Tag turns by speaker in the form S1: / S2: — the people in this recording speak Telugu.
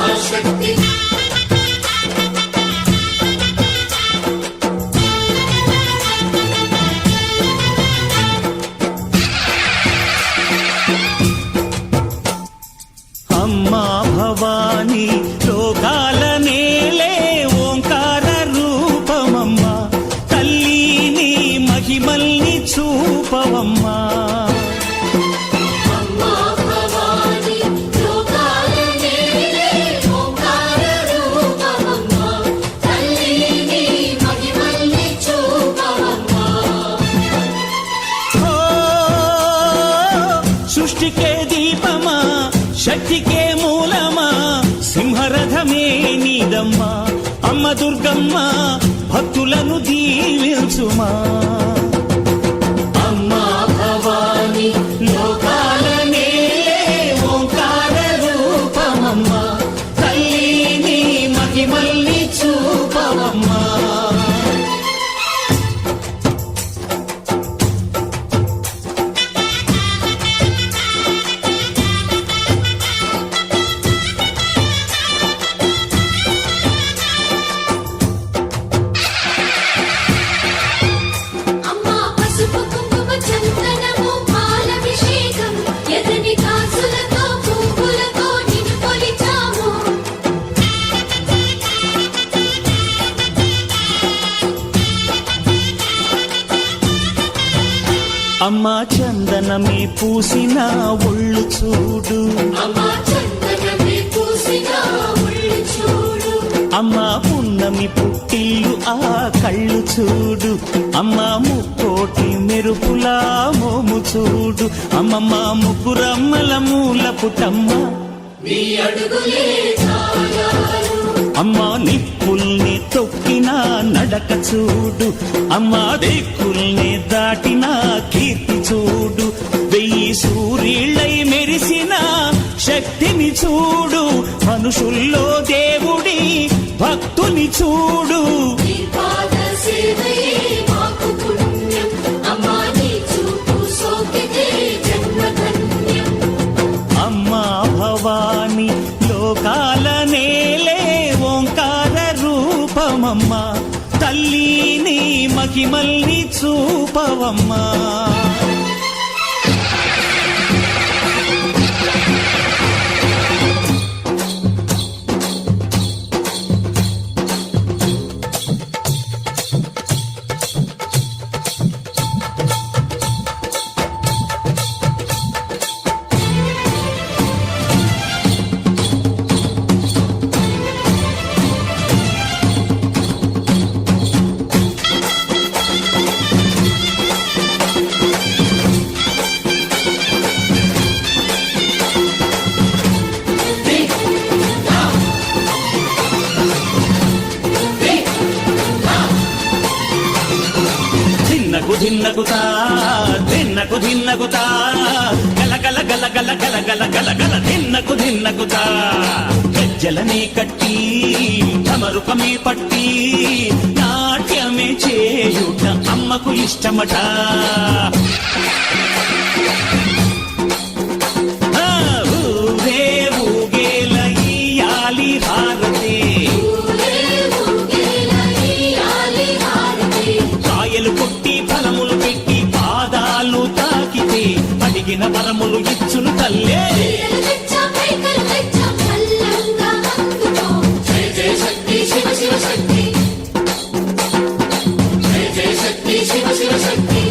S1: మహాశక్తి
S2: అమ్మా భవాని లోకాల నేలే ఓంకార రూపమమ్మా తల్లిని మహిమల్ని చూపవమ్మా సృష్టికే దీపమా శక్తికే మూలమా సింహరథమే నీదమ్మా అమ్మ దుర్గమ్మ భక్తులను దీవించుమా అమ్మా భవాని లోకాల నేలే ఓంకార రూపమమ్మా తల్లిని మహిమల్ని చూపవమ్మా అమ్మా చందనమే పూసిన ఒళ్ళు చూడు అమ్మా పున్నమి పుట్టిల్లు ఆ కళ్ళు చూడు అమ్మా ముక్కోటి మెరుపులా మోము చూడు అమ్మమ్మ ముగ్గురమ్మల మూల పుటమ్మ అమ్మా నిప్పుల్ని తొక్కిన నడక చూడు అమ్మా దిక్కుల్ని దాటిన కీర్తి చూడు 1000 సూర్యుళ్ళై మెరిసిన శక్తిని చూడు మనుషుల్లో దేవుడి భక్తుని చూడు అమ్మా భవాని లోకాల నేలే ఓంకార రూపమమ్మా తల్లిని మహిమల్ని చూపవమ్మా ధిన్నగుతా ధిన్నకు ధిన్నగుతా గల గల గల గల గల గల గల గల ధిన్నగుతా గజ్జలనే కట్టి ధమరుకమే పట్టి నాట్యమే చేయుట అమ్మకు ఇష్టమట ఊరే ఊగేల ఇయ్యాలి హారతి కాయలు కొట్టి ఫలములు పెట్టి పాదాలు తాకితే అడిగిన వరములు ఇచ్చును తల్లే
S1: శివ శక్తి